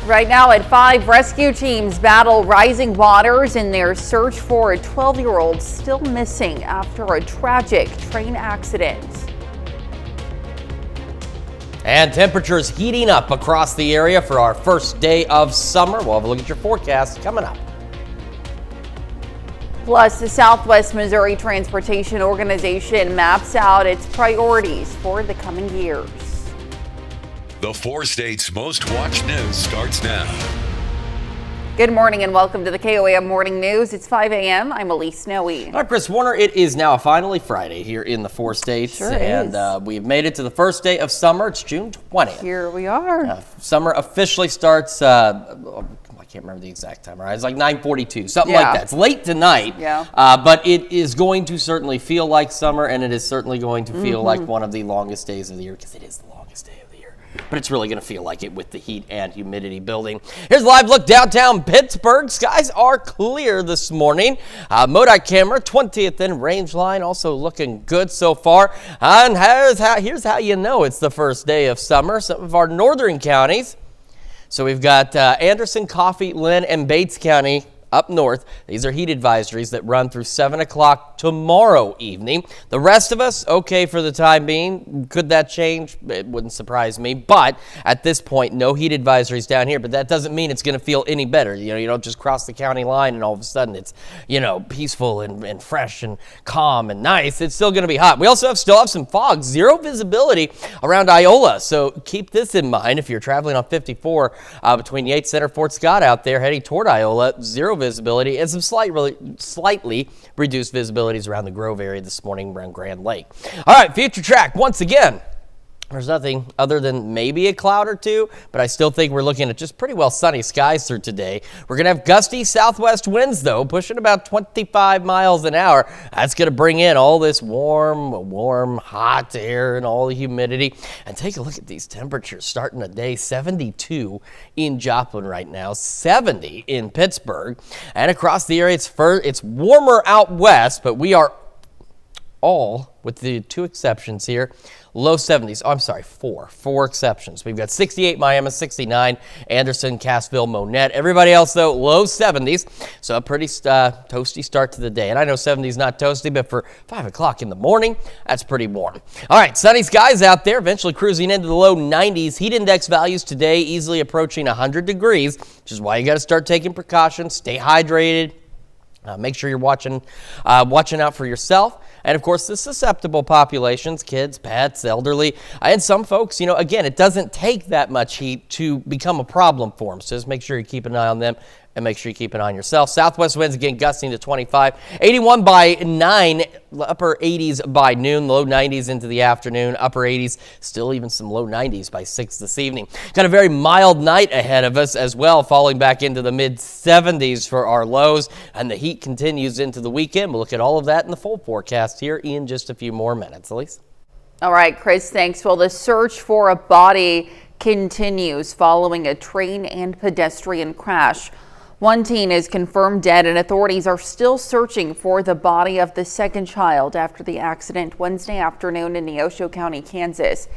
Right now at 5, rescue teams battle rising waters in their search for a 12-year-old still missing after a tragic train accident. And temperatures heating up across the area for our first day of summer. We'll have a look at your forecast coming up. Plus, the Southwest Missouri Transportation Organization maps out its priorities for the coming years. The 4 states' most watched news starts now. Good morning and welcome to the KOAM Morning News. It's 5 a.m. I'm Elise Snowy. I'm Chris Warner. It is now finally Friday here in the 4 states. Sure and we've made it to the first day of summer. It's June 20th. Here we are. Summer officially starts, I can't remember the exact time, right? It's like 9:42, something like that. It's late tonight, but it is going to certainly feel like summer, and it is certainly going to feel like one of the longest days of the year, because it is the longest day of the year. But it's really going to feel like it with the heat and humidity building. Here's a live look downtown Pittsburgh. Skies are clear this morning. MODOT camera, 20th and range line, also looking good so far. And here's how you know it's the first day of summer. Some of our northern counties. So we've got Anderson, Coffee, Lynn, and Bates County up north. These are heat advisories that run through 7 o'clock tomorrow evening. The rest of us, okay for the time being. Could that change? It wouldn't surprise me. But at this point, no heat advisories down here. But that doesn't mean it's going to feel any better. You know, you don't just cross the county line and all of a sudden it's, you know, peaceful and fresh and calm and nice. It's still going to be hot. We also still have some fog, zero visibility around Iola. So keep this in mind if you're traveling on 54 between Yates Center, Fort Scott out there heading toward Iola. Zero visibility and some slightly reduced visibilities around the Grove area this morning around Grand Lake. All right, future track once again. There's nothing other than maybe a cloud or two, but I still think we're looking at just pretty well sunny skies through today. We're going to have gusty southwest winds, though, pushing about 25 miles an hour. That's going to bring in all this warm, hot air and all the humidity. And take a look at these temperatures starting the day. 72 in Joplin right now, 70 in Pittsburgh. And across the area, it's warmer out west, but we are all, with the 2 exceptions here, low 70s. Oh, I'm sorry, four exceptions. We've got 68 Miami, 69 Anderson, Cassville, Monette. Everybody else, though, low 70s. So a pretty toasty start to the day. And I know 70 is not toasty, but for 5 o'clock in the morning, that's pretty warm. All right, sunny skies out there, eventually cruising into the low 90s. Heat index values today easily approaching 100 degrees, which is why you got to start taking precautions, stay hydrated. Make sure you're watching out for yourself. And, of course, the susceptible populations, kids, pets, elderly, and some folks, you know, again, it doesn't take that much heat to become a problem for them. So just make sure you keep an eye on them and make sure you keep an eye on yourself. Southwest winds, again, gusting to 25. 81 by 9, upper 80s by noon, low 90s into the afternoon, upper 80s, still even some low 90s by 6 this evening. Got a very mild night ahead of us as well, falling back into the mid-70s for our lows, and the heat continues into the weekend. We'll look at all of that in the full forecast here in just a few more minutes. Elise? All right, Chris, thanks. Well, the search for a body continues following a train and pedestrian crash. One teen is confirmed dead, and authorities are still searching for the body of the second child after the accident Wednesday afternoon in Neosho County, Kansas.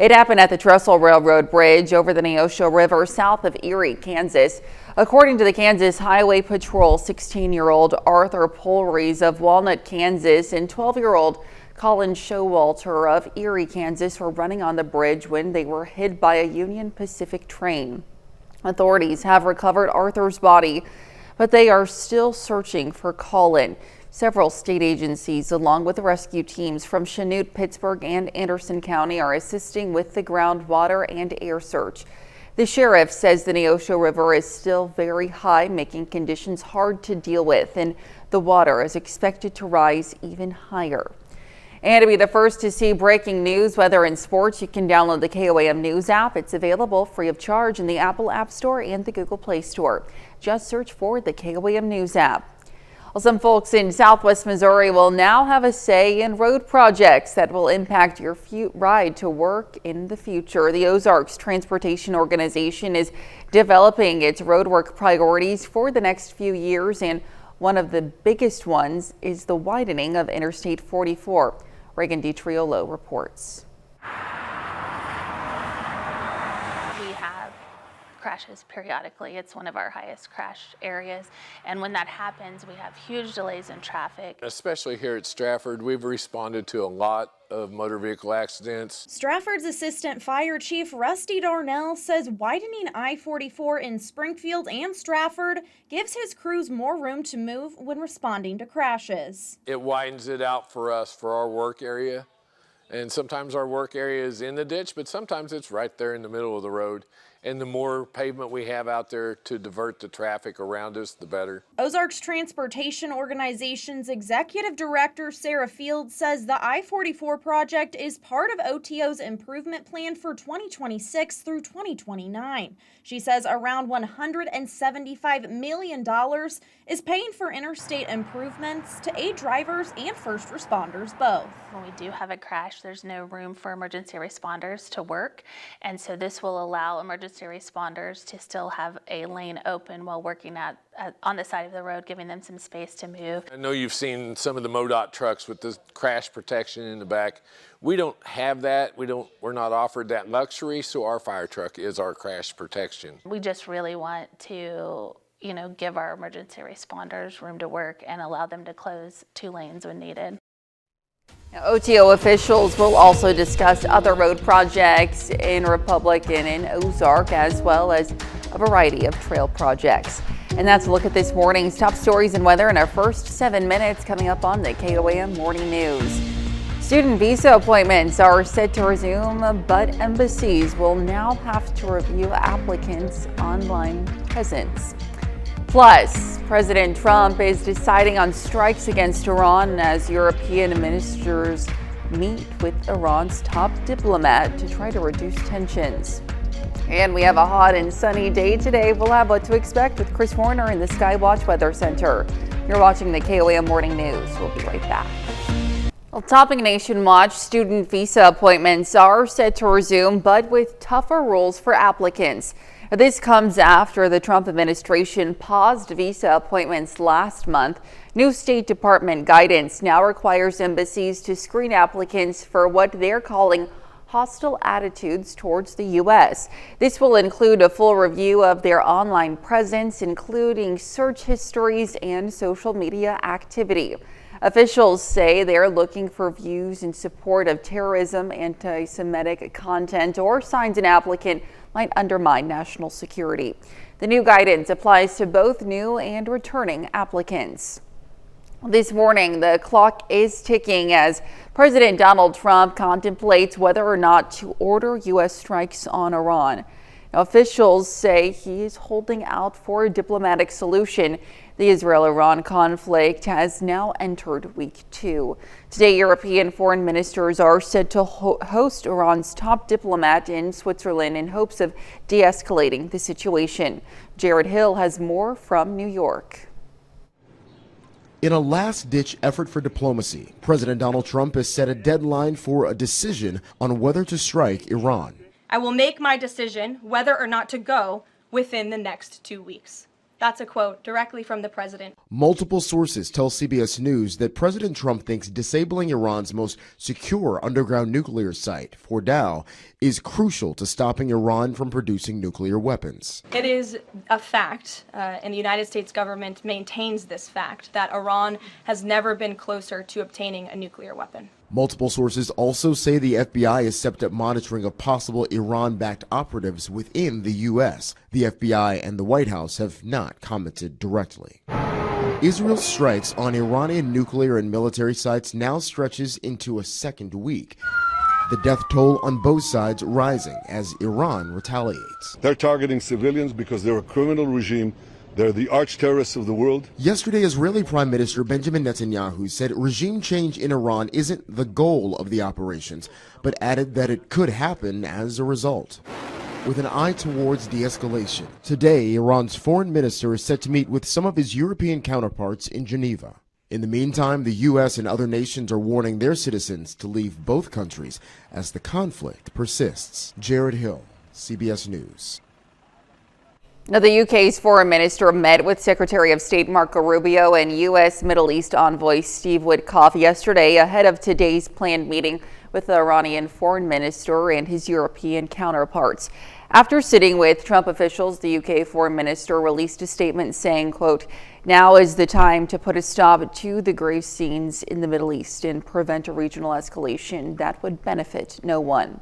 It happened at the Trestle Railroad Bridge over the Neosho River south of Erie, Kansas. According to the Kansas Highway Patrol, 16-year-old Arthur Polrees of Walnut, Kansas, and 12-year-old Colin Showalter of Erie, Kansas were running on the bridge when they were hit by a Union Pacific train. Authorities have recovered Arthur's body, but they are still searching for Colin. Several state agencies, along with rescue teams from Chanute, Pittsburgh, and Anderson County, are assisting with the groundwater and air search. The sheriff says the Neosho River is still very high, making conditions hard to deal with, and the water is expected to rise even higher. And to be the first to see breaking news, weather, and sports, you can download the KOAM News app. It's available free of charge in the Apple App Store and the Google Play Store. Just search for the KOAM News app. Well, some folks in Southwest Missouri will now have a say in road projects that will impact your ride to work in the future. The Ozarks Transportation Organization is developing its roadwork priorities for the next few years, and one of the biggest ones is the widening of Interstate 44. Reagan DiTriolo reports. We have crashes periodically. It's one of our highest crash areas. And when that happens, we have huge delays in traffic. Especially here at Stratford, we've responded to a lot of motor vehicle accidents. Stratford's Assistant Fire Chief Rusty Darnell says widening I-44 in Springfield and Stratford gives his crews more room to move when responding to crashes. It widens it out for us for our work area. And sometimes our work area is in the ditch, but sometimes it's right there in the middle of the road. And the more pavement we have out there to divert the traffic around us, the better. Ozarks Transportation Organization's Executive Director Sarah Fields says the I-44 project is part of OTO's improvement plan for 2026 through 2029. She says around $175 million is paying for interstate improvements to aid drivers and first responders both. When we do have a crash, there's no room for emergency responders to work. And so this will allow emergency responders to still have a lane open while working on the side of the road, giving them some space to move. I know you've seen some of the MoDOT trucks with the crash protection in the back. We don't have that. We're not offered that luxury, so our fire truck is our crash protection. We just really want to, give our emergency responders room to work and allow them to close 2 lanes when needed. OTO officials will also discuss other road projects in Republic and in Ozark, as well as a variety of trail projects. And that's a look at this morning's top stories and weather in our first 7 minutes, coming up on the KOAM Morning News. Student visa appointments are set to resume, but embassies will now have to review applicants' online presence. Plus, President Trump is deciding on strikes against Iran as European ministers meet with Iran's top diplomat to try to reduce tensions. And we have a hot and sunny day today. We'll have what to expect with Chris Warner in the Skywatch Weather Center. You're watching the KOAM Morning News. We'll be right back. Well, topping Nation Watch, student visa appointments are set to resume, but with tougher rules for applicants. This comes after the Trump administration paused visa appointments last month. New State Department guidance now requires embassies to screen applicants for what they're calling hostile attitudes towards the U.S. This will include a full review of their online presence, including search histories and social media activity. Officials say they're looking for views in support of terrorism, anti-Semitic content, or signs an applicant might undermine national security. The new guidance applies to both new and returning applicants. This morning, the clock is ticking as President Donald Trump contemplates whether or not to order U.S. strikes on Iran. Now, officials say he is holding out for a diplomatic solution. The Israel-Iran conflict has now entered week 2. Today, European foreign ministers are set to host Iran's top diplomat in Switzerland in hopes of de-escalating the situation. Jared Hill has more from New York. In a last-ditch effort for diplomacy, President Donald Trump has set a deadline for a decision on whether to strike Iran. I will make my decision whether or not to go within the next 2 weeks. That's a quote directly from the president. Multiple sources tell CBS News that President Trump thinks disabling Iran's most secure underground nuclear site, Fordow, is crucial to stopping Iran from producing nuclear weapons. It is a fact, and the United States government maintains this fact, that Iran has never been closer to obtaining a nuclear weapon. Multiple sources also say the FBI has stepped up monitoring of possible Iran-backed operatives within the U.S. The FBI and the White House have not commented directly. Israel's strikes on Iranian nuclear and military sites now stretches into a second week. The death toll on both sides rising as Iran retaliates. They're targeting civilians because they're a criminal regime. They're the arch terrorists of the world. Yesterday, Israeli Prime Minister Benjamin Netanyahu said regime change in Iran isn't the goal of the operations, but added that it could happen as a result. With an eye towards de-escalation, today Iran's foreign minister is set to meet with some of his European counterparts in Geneva. In the meantime, the U.S. and other nations are warning their citizens to leave both countries as the conflict persists. Jared Hill, CBS News. Now, the UK's foreign minister met with Secretary of State Marco Rubio and U.S. Middle East envoy Steve Witkoff yesterday ahead of today's planned meeting with the Iranian foreign minister and his European counterparts. After sitting with Trump officials, the UK foreign minister released a statement saying, quote, "Now is the time to put a stop to the grave scenes in the Middle East and prevent a regional escalation that would benefit no one."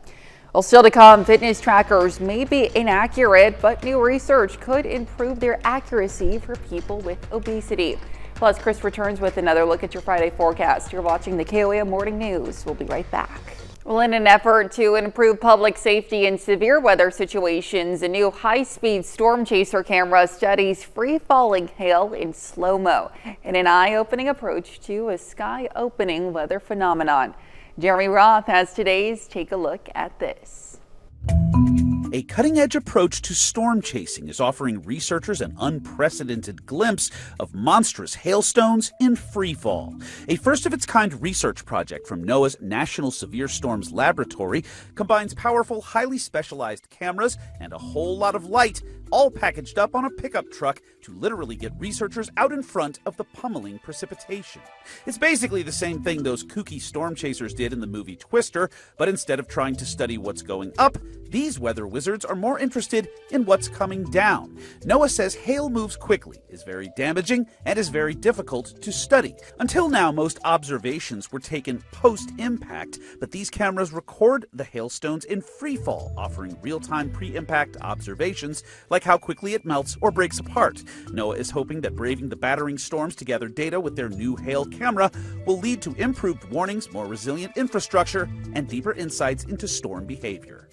Well, still to come, fitness trackers may be inaccurate, but new research could improve their accuracy for people with obesity. Plus, Chris returns with another look at your Friday forecast. You're watching the KOAM Morning News. We'll be right back. Well, in an effort to improve public safety in severe weather situations, a new high-speed storm chaser camera studies free-falling hail in slow-mo in an eye-opening approach to a sky-opening weather phenomenon. Jeremy Roth has today's Take a Look at This. A cutting-edge approach to storm chasing is offering researchers an unprecedented glimpse of monstrous hailstones in free fall. A first-of-its-kind research project from NOAA's National Severe Storms Laboratory combines powerful, highly specialized cameras and a whole lot of light, all packaged up on a pickup truck to literally get researchers out in front of the pummeling precipitation. It's basically the same thing those kooky storm chasers did in the movie Twister, but instead of trying to study what's going up, these weather wizards are more interested in what's coming down. NOAA says hail moves quickly, is very damaging, and is very difficult to study. Until now, most observations were taken post-impact, but these cameras record the hailstones in free fall, offering real-time pre-impact observations like how quickly it melts or breaks apart. NOAA is hoping that braving the battering storms to gather data with their new hail camera will lead to improved warnings, more resilient infrastructure, and deeper insights into storm behavior.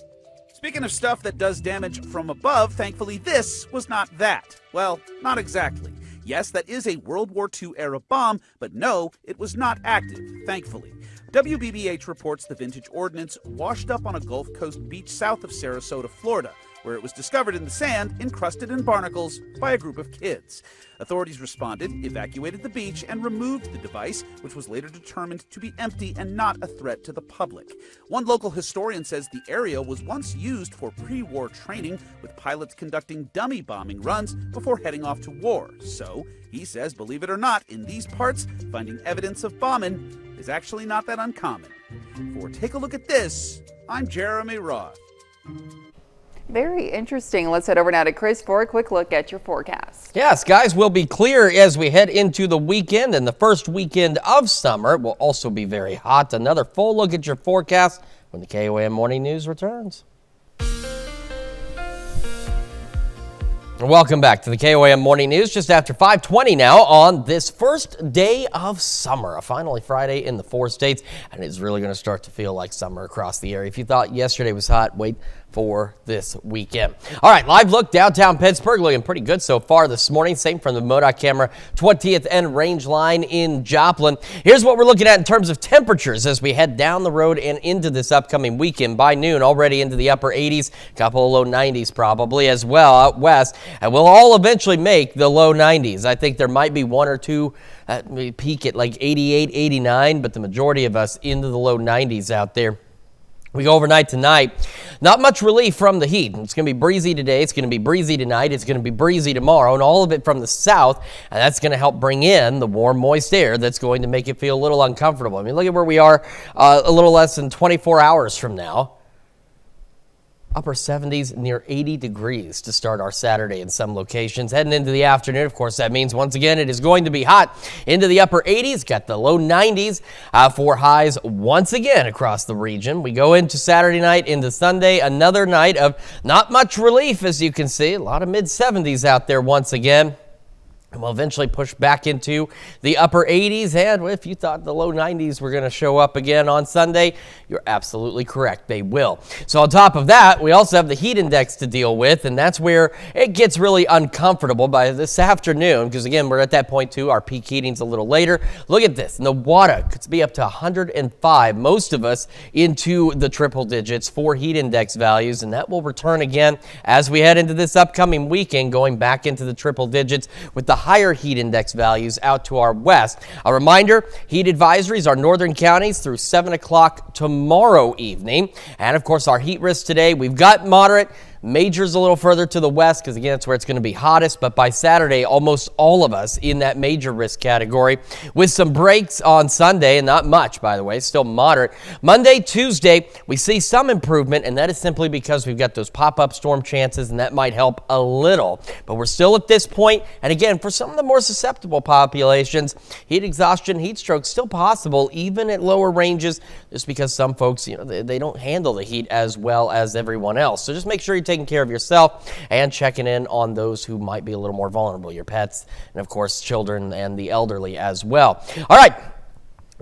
Speaking of stuff that does damage from above, thankfully this was not that. Well, not exactly. Yes, that is a World War II-era bomb, but no, it was not active, thankfully. WBBH reports the vintage ordnance washed up on a Gulf Coast beach south of Sarasota, Florida, where it was discovered in the sand, encrusted in barnacles, by a group of kids. Authorities responded, evacuated the beach, and removed the device, which was later determined to be empty and not a threat to the public. One local historian says the area was once used for pre-war training, with pilots conducting dummy bombing runs before heading off to war. So, he says, believe it or not, in these parts, finding evidence of bombing is actually not that uncommon. For Take a Look at This, I'm Jeremy Roth. Very interesting. Let's head over now to Chris for a quick look at your forecast. Yes, guys, we'll be clear as we head into the weekend, and the first weekend of summer will also be very hot. Another full look at your forecast when the KOAM Morning News returns. Welcome back to the KOAM Morning News, just after 5:20 now on this first day of summer, finally Friday in the 4 states, and it's really going to start to feel like summer across the area. If you thought yesterday was hot, wait for this weekend. All right, live look downtown Pittsburgh, looking pretty good so far this morning. Same from the MODOC camera, 20th and range line in Joplin. Here's what we're looking at in terms of temperatures as we head down the road and into this upcoming weekend. By noon, already into the upper 80s, a couple of low 90s probably as well out west. And we'll all eventually make the low 90s. I think there might be one or two that may peak at like 88, 89, but the majority of us into the low 90s out there. We go overnight tonight. Not much relief from the heat. It's going to be breezy today. It's going to be breezy tonight. It's going to be breezy tomorrow, and all of it from the south. And that's going to help bring in the warm, moist air that's going to make it feel a little uncomfortable. I mean, look at where we are a little less than 24 hours from now. Upper 70s, near 80 degrees to start our Saturday in some locations. Heading into the afternoon, of course, that means once again it is going to be hot into the upper 80s. Got the low 90s for highs once again across the region. We go into Saturday night, into Sunday, another night of not much relief, as you can see. A lot of mid 70s out there once again. And we'll eventually push back into the upper 80s. And if you thought the low 90s were going to show up again on Sunday, you're absolutely correct. They will. So on top of that, we also have the heat index to deal with. And that's where it gets really uncomfortable by this afternoon. Because again, we're at that point too. Our peak heating's a little later. Look at this. Nawada could be up to 105. Most of us into the triple digits for heat index values. And that will return again as we head into this upcoming weekend, going back into the triple digits with the higher heat index values out to our west. A reminder, heat advisories are northern counties through 7 o'clock tomorrow evening. And of course, our heat risk today, we've got moderate. Major's a little further to the west because, again, it's where it's going to be hottest. But by Saturday, almost all of us in that major risk category with some breaks on Sunday, and not much, by the way, still moderate. Monday, Tuesday, we see some improvement, and that is simply because we've got those pop-up storm chances, and that might help a little. But we're still at this point, and again, for some of the more susceptible populations, heat exhaustion, heat stroke still possible, even at lower ranges, just because some folks, they don't handle the heat as well as everyone else. So just make sure you're taking care of yourself and checking in on those who might be a little more vulnerable, your pets, and of course, children and the elderly as well. All right.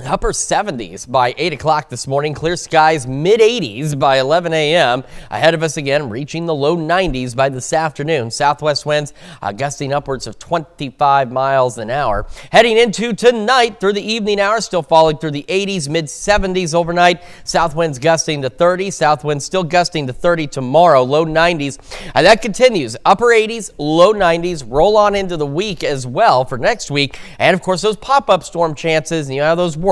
Upper 70s by 8 o'clock this morning. Clear skies, mid 80s by 11 a.m. Ahead of us again, reaching the low 90s by this afternoon. Southwest winds gusting upwards of 25 miles an hour. Heading into tonight through the evening hours, still falling through the 80s, mid 70s overnight. South winds gusting to 30. South winds still gusting to 30 tomorrow, low 90s. And that continues. Upper 80s, low 90s. Roll on into the week as well for next week. And of course, those pop-up storm chances, and those work.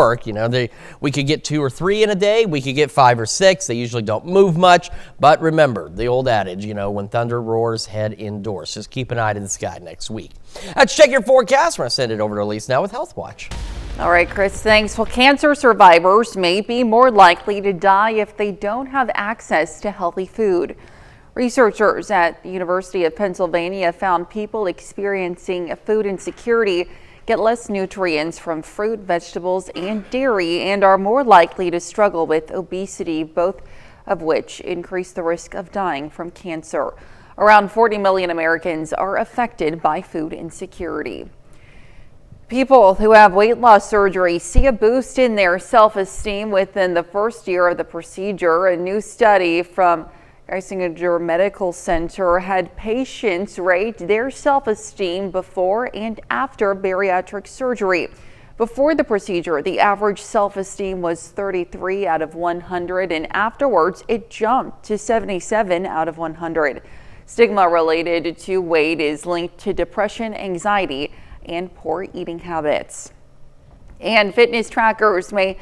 We could get 2 or 3 in a day. We could get 5 or 6. They usually don't move much. But remember the old adage, when thunder roars, head indoors. Just keep an eye to the sky next week. Let's check your forecast. We're going to send it over to Elise now with Health Watch. All right, Chris, thanks. Well, cancer survivors may be more likely to die if they don't have access to healthy food. Researchers at the University of Pennsylvania found people experiencing food insecurity get less nutrients from fruit, vegetables, and dairy, and are more likely to struggle with obesity, both of which increase the risk of dying from cancer. Around 40 million Americans are affected by food insecurity. People who have weight loss surgery see a boost in their self-esteem within the first year of the procedure. A new study from Geisinger Medical Center had patients rate their self-esteem before and after bariatric surgery. Before the procedure, the average self-esteem was 33 out of 100, and afterwards it jumped to 77 out of 100. Stigma related to weight is linked to depression, anxiety, and poor eating habits. And fitness trackers may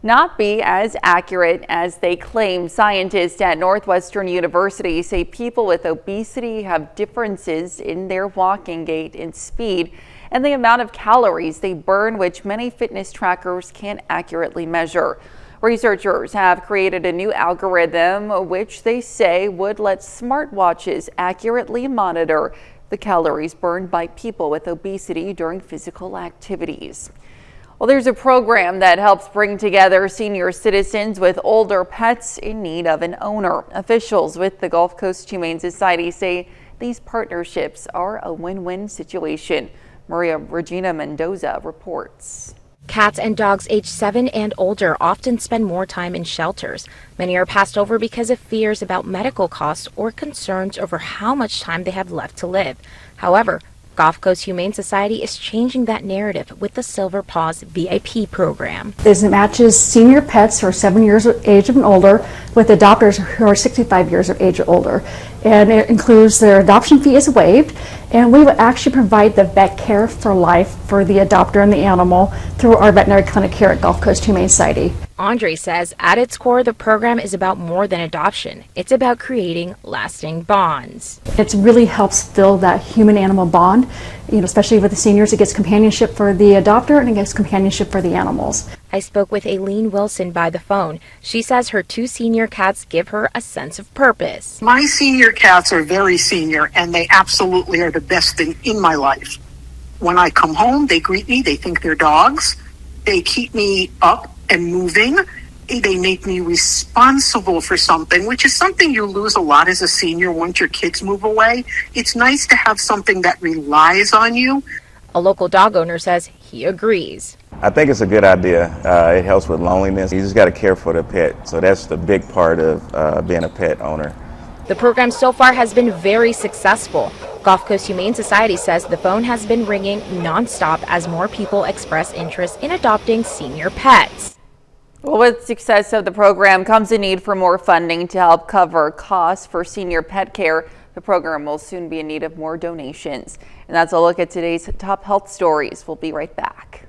not be as accurate as they claim. Scientists at Northwestern University say people with obesity have differences in their walking gait and speed and the amount of calories they burn, which many fitness trackers can't accurately measure. Researchers have created a new algorithm which they say would let smartwatches accurately monitor the calories burned by people with obesity during physical activities. Well, there's a program that helps bring together senior citizens with older pets in need of an owner. Officials with the Gulf Coast Humane Society say these partnerships are a win-win situation. Maria Regina Mendoza reports. Cats and dogs aged 7 and older often spend more time in shelters. Many are passed over because of fears about medical costs or concerns over how much time they have left to live. However, Gulf Coast Humane Society is changing that narrative with the Silver Paws VIP program. This matches senior pets who are 7 years of age and older with adopters who are 65 years of age or older. And it includes their adoption fee is waived, and we will actually provide the vet care for life for the adopter and the animal through our veterinary clinic here at Gulf Coast Humane Society. Andre says at its core, the program is about more than adoption. It's about creating lasting bonds. It really helps build that human-animal bond, especially with the seniors. It gets companionship for the adopter and it gets companionship for the animals. I spoke with Aileen Wilson by the phone. She says her 2 senior cats give her a sense of purpose. My senior cats are very senior, and they absolutely are the best thing in my life. When I come home, they greet me. They think they're dogs. They keep me up and moving. They make me responsible for something, which is something you lose a lot as a senior once your kids move away. It's nice to have something that relies on you. A local dog owner says he agrees. I think it's a good idea. It helps with loneliness. You just got to care for the pet. So that's the big part of being a pet owner. The program so far has been very successful. Gulf Coast Humane Society says the phone has been ringing nonstop as more people express interest in adopting senior pets. Well, with success of the program comes a need for more funding to help cover costs for senior pet care. The program will soon be in need of more donations. And that's a look at today's top health stories. We'll be right back.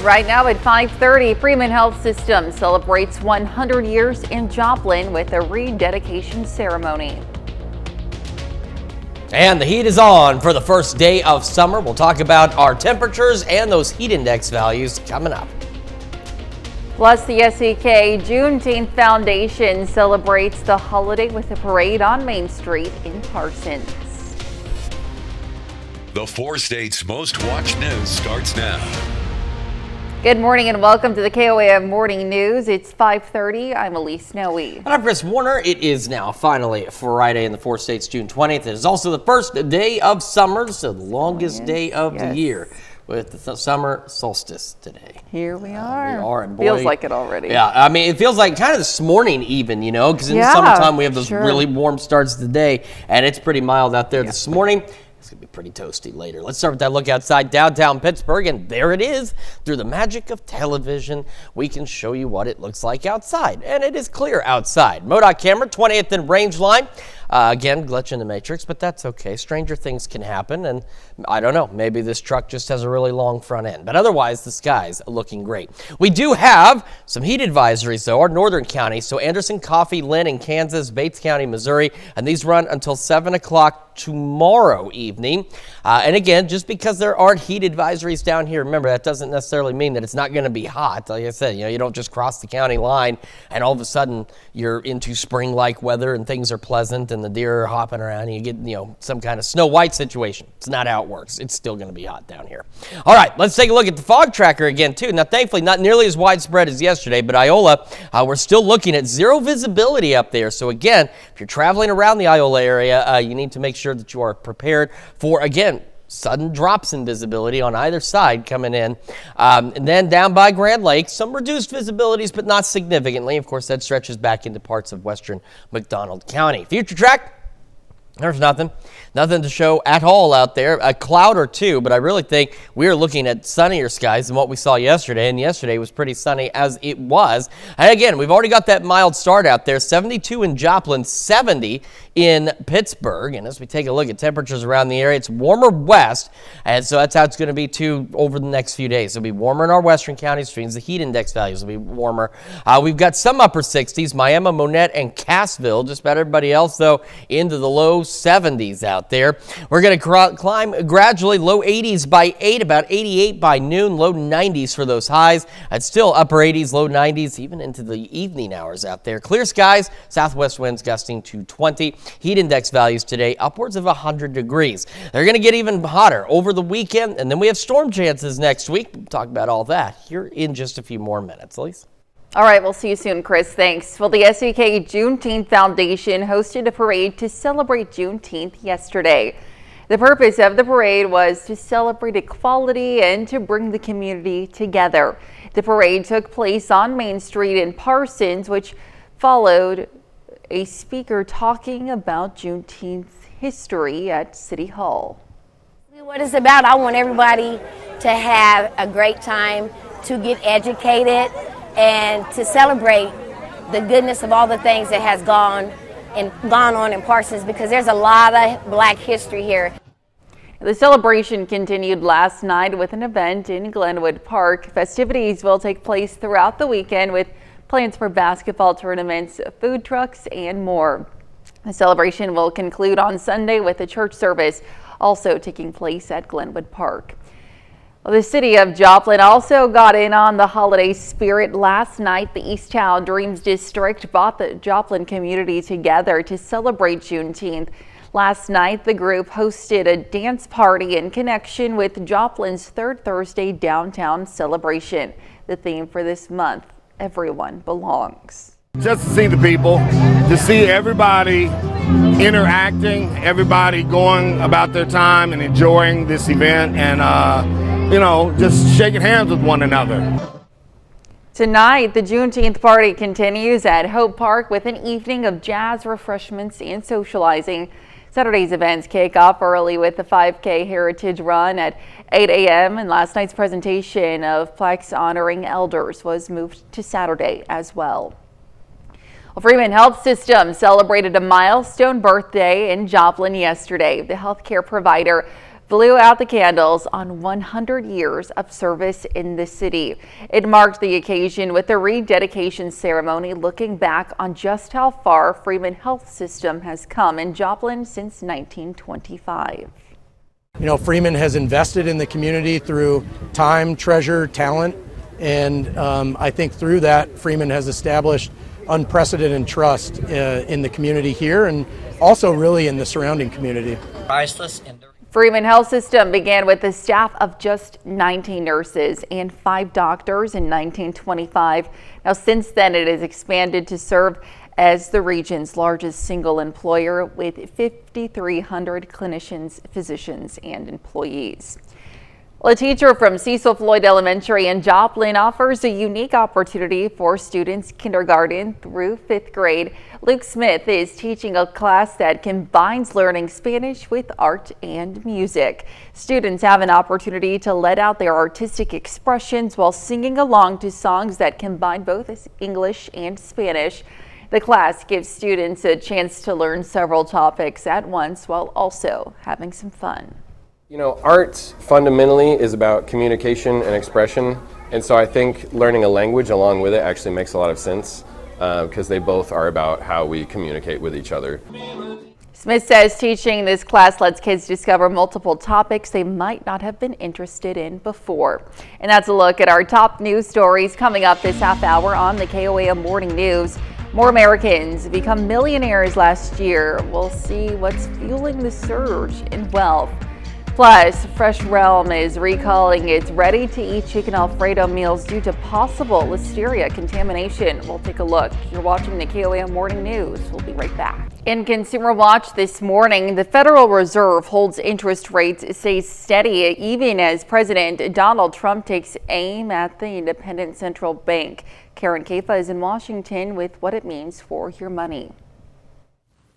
Right now at 5:30, Freeman Health System celebrates 100 years in Joplin with a rededication ceremony. And the heat is on for the first day of summer. We'll talk about our temperatures and those heat index values coming up. Plus, the SEK Juneteenth Foundation celebrates the holiday with a parade on Main Street in Parsons. The 4 states' most watched news starts now. Good morning and welcome to the KOAM Morning News. It's 5:30. I'm Elise Snowy. And I'm Chris Warner. It is now finally Friday in the 4 states, June 20th. It is also the first day of summer, so the longest day of the year, with the summer solstice today. Here we are. And boy, feels like it already. Yeah, I mean, it feels like kind of this morning even, because in the summertime we have those really warm starts to the day, and it's pretty mild out there this morning. It's going to be pretty toasty later. Let's start with that look outside downtown Pittsburgh, and there it is. Through the magic of television, we can show you what it looks like outside, and it is clear outside. MoDOT camera, 20th and Range Line. Again, glitch in the matrix, but that's okay. Stranger things can happen, and I don't know, maybe this truck just has a really long front end. But otherwise, the sky's looking great. We do have some heat advisories, though, our northern counties. So Anderson, Coffee, Lynn, and Kansas, Bates County, Missouri, and these run until 7 o'clock tomorrow evening. And again, just because there aren't heat advisories down here, remember, that doesn't necessarily mean that it's not going to be hot. Like I said, you don't just cross the county line and all of a sudden you're into spring-like weather and things are pleasant and the deer are hopping around and you get, some kind of Snow White situation. It's not how it works. It's still going to be hot down here. All right, let's take a look at the fog tracker again, too. Now, thankfully, not nearly as widespread as yesterday, but Iola, we're still looking at zero visibility up there. So, again, if you're traveling around the Iola area, you need to make sure that you are prepared for, again, sudden drops in visibility on either side coming in. And then down by Grand Lake, some reduced visibilities, but not significantly. Of course, that stretches back into parts of western McDonald County. Future track, there's nothing to show at all out there. A cloud or two, but I really think we're looking at sunnier skies than what we saw yesterday, and yesterday was pretty sunny as it was. And again, we've already got that mild start out there, 72 in Joplin, 70 in Pittsburgh. And as we take a look at temperatures around the area, it's warmer west, and so that's how it's going to be too over the next few days. It'll be warmer in our western counties, which means the heat index values will be warmer. We've got some upper 60s, Miami, Monette, and Cassville. Just about everybody else, though, into the low 70s out there. We're going to climb gradually, low 80s by 8, about 88 by noon, low 90s for those highs. It's still upper 80s, low 90s, even into the evening hours out there. Clear skies, southwest winds gusting to 20. Heat index values today upwards of 100 degrees. They're going to get even hotter over the weekend, and then we have storm chances next week. We'll talk about all that here in just a few more minutes. Elise? All right, we'll see you soon, Chris. Thanks. Well, the SEK Juneteenth Foundation hosted a parade to celebrate Juneteenth yesterday. The purpose of the parade was to celebrate equality and to bring the community together. The parade took place on Main Street in Parsons, which followed a speaker talking about Juneteenth history at City Hall. What it's about, I want everybody to have a great time, to get educated, and to celebrate the goodness of all the things that has gone on in Parsons, because there's a lot of Black history here. The celebration continued last night with an event in Glenwood Park. Festivities will take place throughout the weekend with plans for basketball tournaments, food trucks, and more. The celebration will conclude on Sunday with a church service also taking place at Glenwood Park. Well, the city of Joplin also got in on the holiday spirit last night. The Easttown Dreams District brought the Joplin community together to celebrate Juneteenth. Last night, the group hosted a dance party in connection with Joplin's Third Thursday Downtown celebration. The theme for this month, Everyone Belongs. Just to see the people, to see everybody interacting, everybody going about their time and enjoying this event and, just shaking hands with one another. Tonight, the Juneteenth party continues at Hope Park with an evening of jazz, refreshments, and socializing. Saturday's events kick off early with the 5K Heritage Run at 8 a.m. and last night's presentation of plaques honoring elders was moved to Saturday as well. Well, Freeman Health System celebrated a milestone birthday in Joplin yesterday. The healthcare provider blew out the candles on 100 years of service in the city. It marked the occasion with a rededication ceremony looking back on just how far Freeman Health System has come in Joplin since 1925. You know, Freeman has invested in the community through time, treasure, talent, and I think through that, Freeman has established unprecedented trust in the community here and also really in the surrounding community. Freeman Health System began with a staff of just 19 nurses and 5 doctors in 1925. Now, since then, it has expanded to serve as the region's largest single employer with 5,300 clinicians, physicians, and employees. Well, a teacher from Cecil Floyd Elementary in Joplin offers a unique opportunity for students kindergarten through 5th grade. Luke Smith is teaching a class that combines learning Spanish with art and music. Students have an opportunity to let out their artistic expressions while singing along to songs that combine both English and Spanish. The class gives students a chance to learn several topics at once while also having some fun. You know, art fundamentally is about communication and expression, and so I think learning a language along with it actually makes a lot of sense because they both are about how we communicate with each other. Smith says teaching this class lets kids discover multiple topics they might not have been interested in before. And that's a look at our top news stories coming up this half hour on the KOAM Morning News. More Americans become millionaires last year. We'll see what's fueling the surge in wealth. Plus, Fresh Realm is recalling its ready-to-eat chicken Alfredo meals due to possible listeria contamination. We'll take a look. You're watching the KOAM Morning News. We'll be right back. In Consumer Watch this morning, the Federal Reserve holds interest rates stay steady even as President Donald Trump takes aim at the independent central bank. Karen Kefa is in Washington with what it means for your money.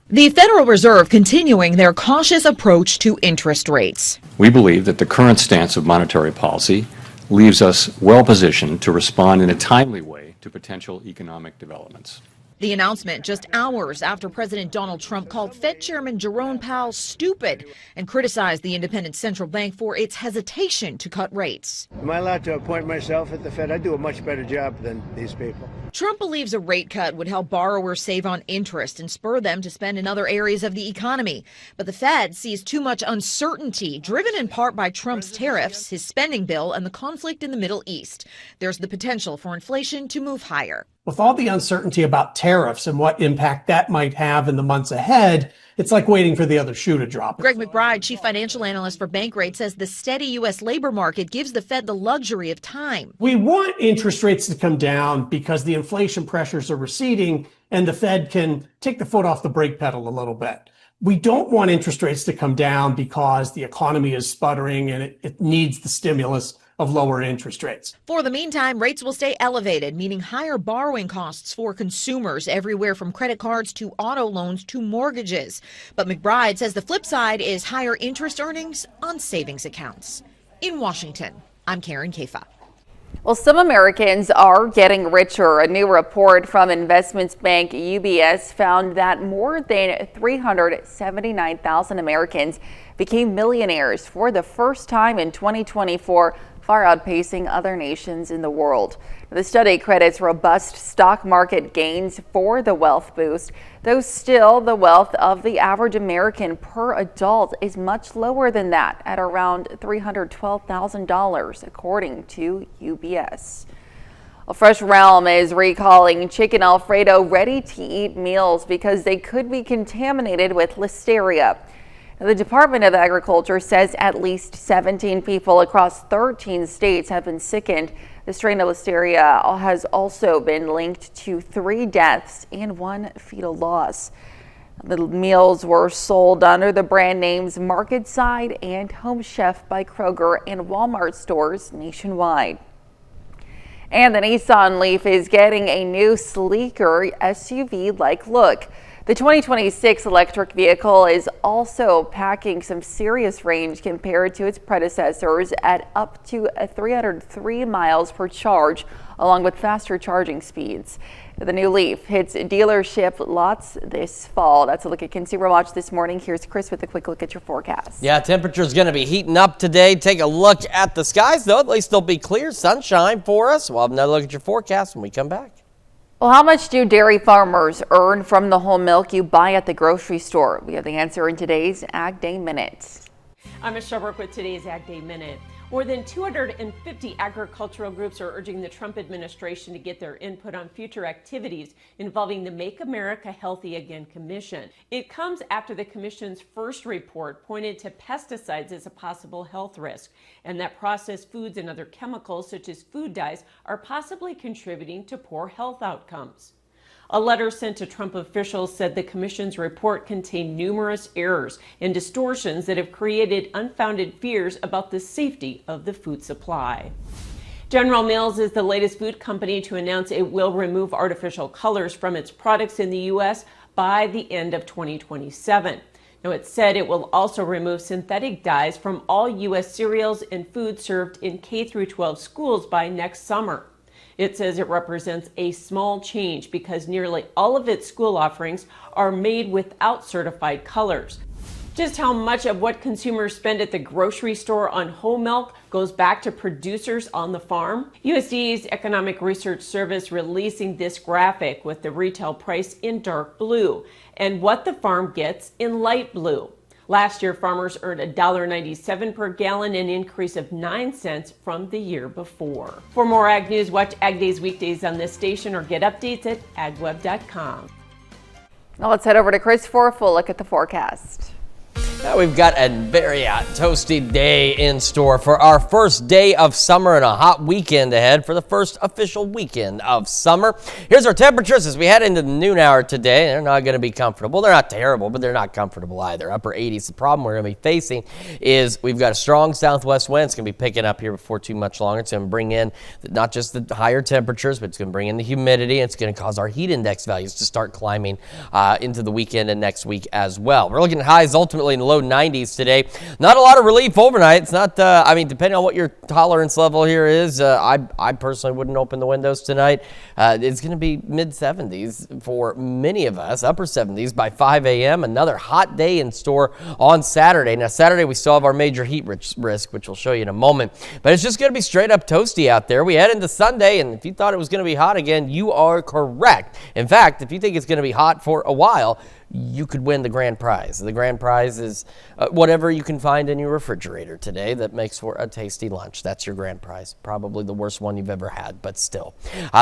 The Federal Reserve continuing their cautious approach to interest rates. We believe that the current stance of monetary policy leaves us well positioned to respond in a timely way to potential economic developments. The announcement just hours after President Donald Trump called Fed Chairman Jerome Powell stupid and criticized the independent central bank for its hesitation to cut rates. Am I allowed to appoint myself at the Fed? I do a much better job than these people. Trump believes a rate cut would help borrowers save on interest and spur them to spend in other areas of the economy. But the Fed sees too much uncertainty, driven in part by Trump's tariffs, his spending bill, and the conflict in the Middle East. There's the potential for inflation to move higher. With all the uncertainty about tariffs and what impact that might have in the months ahead, it's like waiting for the other shoe to drop. Greg McBride, chief financial analyst for Bankrate, says the steady U.S. labor market gives the Fed the luxury of time. We want interest rates to come down because the inflation pressures are receding and the Fed can take the foot off the brake pedal a little bit. We don't want interest rates to come down because the economy is sputtering and it needs the stimulus of lower interest rates. For the meantime, rates will stay elevated, meaning higher borrowing costs for consumers everywhere from credit cards to auto loans to mortgages. But McBride says the flip side is higher interest earnings on savings accounts. In Washington, I'm Karen Kefa. Well, some Americans are getting richer. A new report from investments bank UBS found that more than 379,000 Americans became millionaires for the first time in 2024, far outpacing other nations in the world. The study credits robust stock market gains for the wealth boost, though still the wealth of the average American per adult is much lower than that at around $312,000, according to UBS. Well, Fresh Realm is recalling chicken Alfredo ready-to-eat meals because they could be contaminated with listeria. The Department of Agriculture says at least 17 people across 13 states have been sickened. The strain of listeria has also been linked to 3 deaths and 1 fetal loss. The meals were sold under the brand names Market Side and Home Chef by Kroger and Walmart stores nationwide. And the Nissan Leaf is getting a new sleeker SUV-like look. The 2026 electric vehicle is also packing some serious range compared to its predecessors at up to 303 miles per charge, along with faster charging speeds. The new Leaf hits dealership lots this fall. That's a look at Consumer Watch this morning. Here's Chris with a quick look at your forecast. Yeah, temperature's going to be heating up today. Take a look at the skies, though. At least they'll be clear, sunshine for us. We'll have another look at your forecast when we come back. Well, how much do dairy farmers earn from the whole milk you buy at the grocery store? We have the answer in today's Ag Day Minute. I'm Michelle Brook with today's Ag Day Minute. More than 250 agricultural groups are urging the Trump administration to get their input on future activities involving the Make America Healthy Again Commission. It comes after the commission's first report pointed to pesticides as a possible health risk, and that processed foods and other chemicals such as food dyes are possibly contributing to poor health outcomes. A letter sent to Trump officials said the commission's report contained numerous errors and distortions that have created unfounded fears about the safety of the food supply. General Mills is the latest food company to announce it will remove artificial colors from its products in the U.S. by the end of 2027. Now, it said it will also remove synthetic dyes from all U.S. cereals and food served in K-12 schools by next summer. It says it represents a small change because nearly all of its school offerings are made without certified colors. Just how much of what consumers spend at the grocery store on whole milk goes back to producers on the farm? USDA's Economic Research Service releasing this graphic with the retail price in dark blue and what the farm gets in light blue. Last year, farmers earned $1.97 per gallon, an increase of 9 cents from the year before. For more Ag News, watch Ag Days weekdays on this station or get updates at agweb.com. Now let's head over to Chris for a full look at the forecast. Now we've got a very toasty day in store for our first day of summer and a hot weekend ahead for the first official weekend of summer. Here's our temperatures as we head into the noon hour today. They're not going to be comfortable. They're not terrible, but they're not comfortable either. Upper 80s. The problem we're going to be facing is we've got a strong southwest wind. It's going to be picking up here before too much longer. It's going to bring in not just the higher temperatures, but it's going to bring in the humidity. It's going to cause our heat index values to start climbing into the weekend and next week as well. We're looking at highs ultimately in the low 90s today. Not a lot of relief overnight. It's not, depending on what your tolerance level here is, I personally wouldn't open the windows tonight. It's going to be mid 70s for many of us, upper 70s by 5 a.m. Another hot day in store on Saturday. Now, Saturday we still have our major heat risk, which we'll show you in a moment. But it's just going to be straight up toasty out there. We head into Sunday, and if you thought it was going to be hot again, you are correct. In fact, if you think it's going to be hot for a while, you could win the grand prize. The grand prize is whatever you can find in your refrigerator today that makes for a tasty lunch. That's your grand prize. Probably the worst one you've ever had, but still.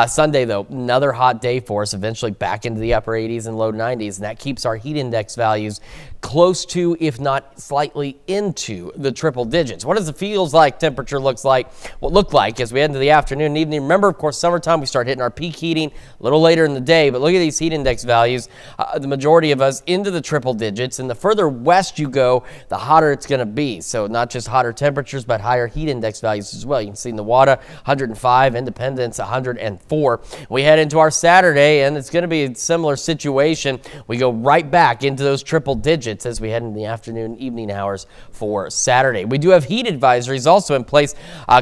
Sunday, though, another hot day for us, eventually back into the upper 80s and low 90s, and that keeps our heat index values close to, if not slightly into, the triple digits. What does the feels like temperature look like as we head into the afternoon and evening? Remember, of course, summertime, we start hitting our peak heating a little later in the day, but look at these heat index values. The majority of us into the triple digits, and the further west you go, the hotter it's going to be. So not just hotter temperatures, but higher heat index values as well. You can see in the Nevada, 105, Independence, 104. We head into our Saturday, and it's going to be a similar situation. We go right back into those triple digits as we head into the afternoon, evening hours for Saturday. We do have heat advisories also in place.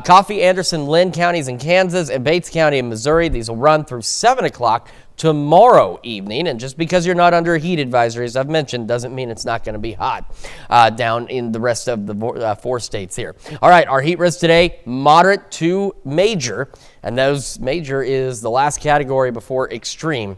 Coffee, Anderson, Lynn counties in Kansas, and Bates County in Missouri. These will run through 7 o'clock tomorrow evening, and just because you're not under a heat advisory, as I've mentioned, doesn't mean it's not going to be hot down in the rest of the 4 states here. All right, our heat risk today, moderate to major, and those major is the last category before extreme.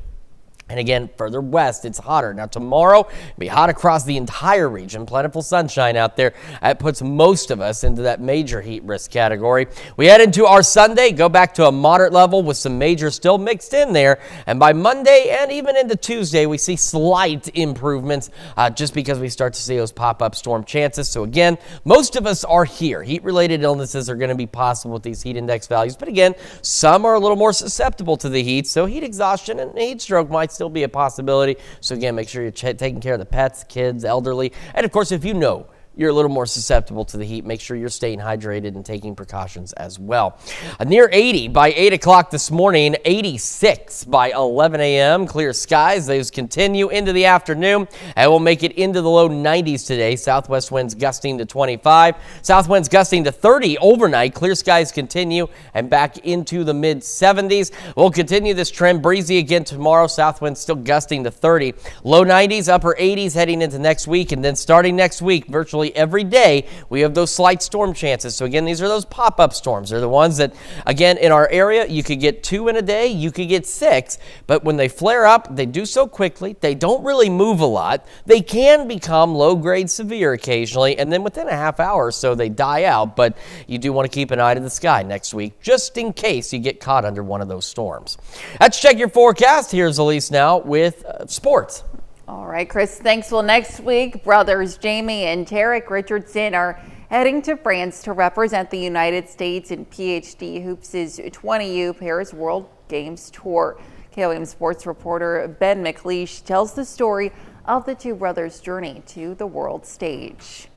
And again, further west, it's hotter. Now, tomorrow, it'll be hot across the entire region. Plentiful sunshine out there. That puts most of us into that major heat risk category. We head into our Sunday, go back to a moderate level with some major still mixed in there. And by Monday and even into Tuesday, we see slight improvements just because we start to see those pop-up storm chances. So again, most of us are here. Heat-related illnesses are going to be possible with these heat index values. But again, some are a little more susceptible to the heat. So heat exhaustion and heat stroke might still be a possibility. So again, make sure you're taking care of the pets, kids, elderly. And of course, if you know you're a little more susceptible to the heat. Make sure you're staying hydrated and taking precautions as well. Near 80 by 8 o'clock this morning, 86 by 11 a.m. Clear skies. Those continue into the afternoon and we'll make it into the low 90s today. Southwest winds gusting to 25. South winds gusting to 30 overnight. Clear skies continue and back into the mid 70s. We'll continue this trend. Breezy again tomorrow. South winds still gusting to 30. Low 90s, upper 80s heading into next week. And then starting next week, virtually every day, we have those slight storm chances. So again, these are those pop-up storms. They're the ones that, again, in our area, you could get 2 in a day, you could get 6. But when they flare up, they do so quickly. They don't really move a lot. They can become low-grade severe occasionally. And then within a half hour or so, they die out. But you do want to keep an eye to the sky next week, just in case you get caught under one of those storms. Let's check your forecast. Here's Elise now with sports. All right, Chris, thanks. Well, next week, brothers Jamie and Tarek Richardson are heading to France to represent the United States in PhD Hoops' 20U Paris World Games Tour. KOM sports reporter Ben McLeish tells the story of the two brothers' journey to the world stage.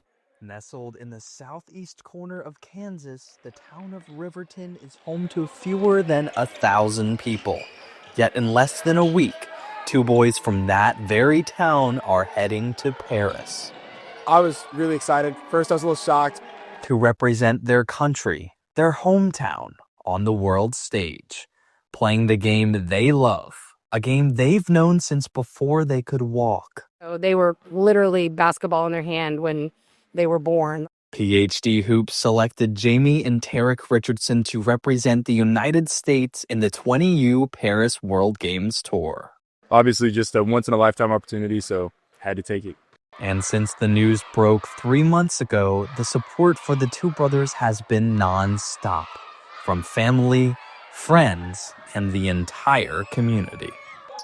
Nestled in the southeast corner of Kansas, the town of Riverton is home to fewer than 1,000 people. Yet in less than a week, 2 boys from that very town are heading to Paris. I was really excited. First, I was a little shocked. To represent their country, their hometown, on the world stage, playing the game they love, a game they've known since before they could walk. So they were literally basketball in their hand when they were born. PhD Hoops selected Jamie and Tarek Richardson to represent the United States in the 20U Paris World Games Tour. Obviously just a once-in-a-lifetime opportunity, so had to take it. And since the news broke 3 months ago, the support for the two brothers has been non-stop, from family, friends, and the entire community.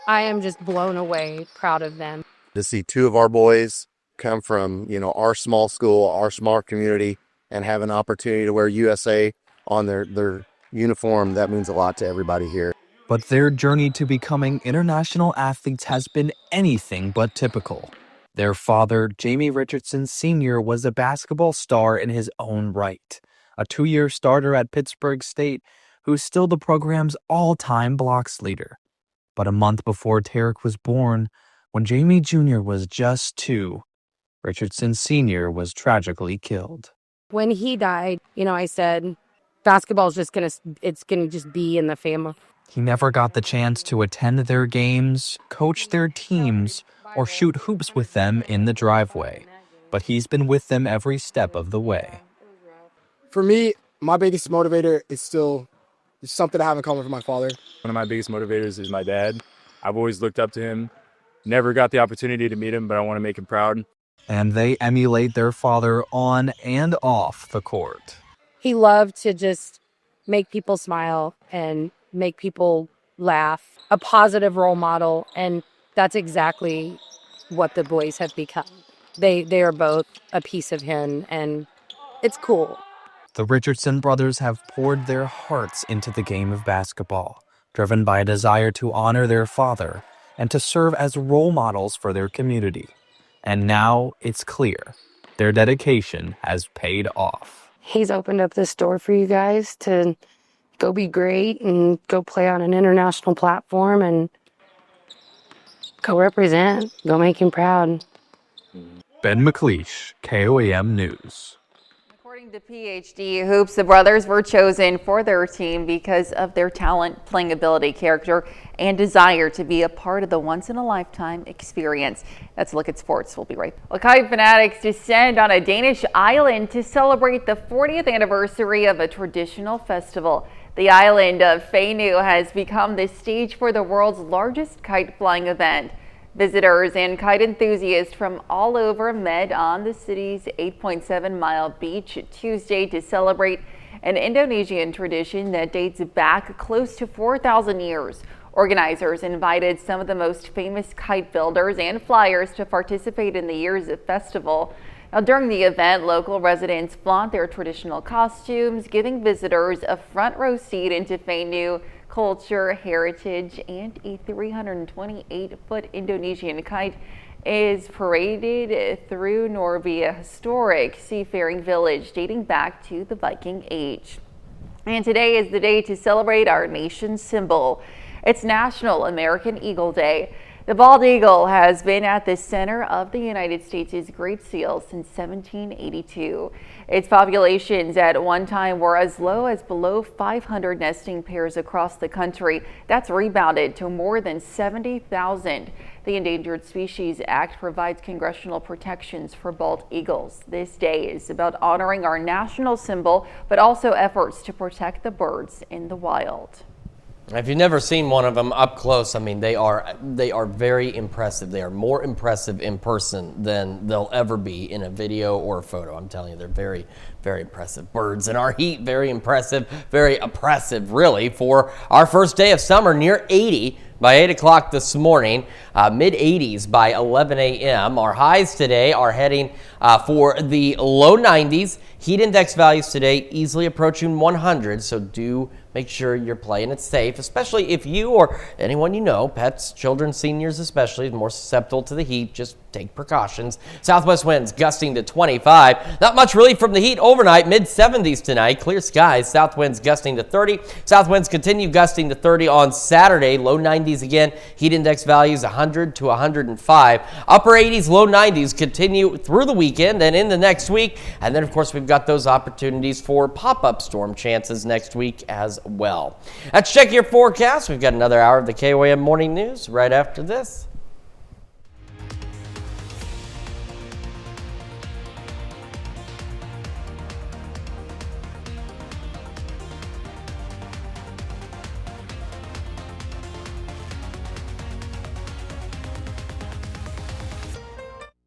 I am just blown away, proud of them. To see 2 of our boys come from, our small school, our small community, and have an opportunity to wear USA on their uniform, that means a lot to everybody here. But their journey to becoming international athletes has been anything but typical. Their father, Jamie Richardson Sr., was a basketball star in his own right, a 2-year starter at Pittsburgh State who's still the program's all-time blocks leader. But a month before Tarek was born, when Jamie Jr. was just 2, Richardson Sr. was tragically killed. When he died, I said, basketball's just it's gonna just be in the family. He never got the chance to attend their games, coach their teams, or shoot hoops with them in the driveway. But he's been with them every step of the way. For me, my biggest motivator is still something I have in common with my father. One of my biggest motivators is my dad. I've always looked up to him. Never got the opportunity to meet him, but I want to make him proud. And they emulate their father on and off the court. He loved to just make people smile and make people laugh, a positive role model, and that's exactly what the boys have become. They are both a piece of him, and it's cool. The Richardson brothers have poured their hearts into the game of basketball, driven by a desire to honor their father and to serve as role models for their community. And now it's clear, their dedication has paid off. He's opened up this door for you guys to go be great and go play on an international platform and go represent, go make him proud. Ben McLeish, KOAM News. According to PhD Hoops, the brothers were chosen for their team because of their talent, playing ability, character, and desire to be a part of the once-in-a-lifetime experience. That's a look at sports. We'll be right back. Well, kite fanatics descend on a Danish island to celebrate the 40th anniversary of a traditional festival. The island of Fanø has become the stage for the world's largest kite flying event. Visitors and kite enthusiasts from all over met on the city's 8.7-mile beach Tuesday to celebrate an Indonesian tradition that dates back close to 4,000 years. Organizers invited some of the most famous kite builders and flyers to participate in the year's festival. Now, during the event, local residents flaunt their traditional costumes, giving visitors a front row seat into Fanø culture, heritage, and a 328-foot Indonesian kite is paraded through Norby, a historic seafaring village dating back to the Viking Age. And today is the day to celebrate our nation's symbol. It's National American Eagle Day. The bald eagle has been at the center of the United States' Great Seal since 1782. Its populations at one time were as low as below 500 nesting pairs across the country. That's rebounded to more than 70,000. The Endangered Species Act provides congressional protections for bald eagles. This day is about honoring our national symbol, but also efforts to protect the birds in the wild. If you've never seen one of them up close, I mean, they are very impressive. They are more impressive in person than they'll ever be in a video or a photo. I'm telling you, they're very, very impressive. Birds in our heat, very impressive, very oppressive, really, for our first day of summer, near 80 by 8 o'clock this morning, mid-80s by 11 a.m. Our highs today are heading for the low 90s. Heat index values today easily approaching 100, so do make sure you're playing it safe, especially if you or anyone you know, pets, children, seniors especially, more susceptible to the heat. Just take precautions. Southwest winds gusting to 25. Not much relief from the heat overnight. Mid-70s tonight. Clear skies. South winds gusting to 30. South winds continue gusting to 30 on Saturday. Low 90s again. Heat index values 100 to 105. Upper 80s, low 90s continue through the weekend and in the next week. And then, of course, we've got those opportunities for pop-up storm chances next week as well. Let's check your forecast. We've got another hour of the KOAM Morning News right after this.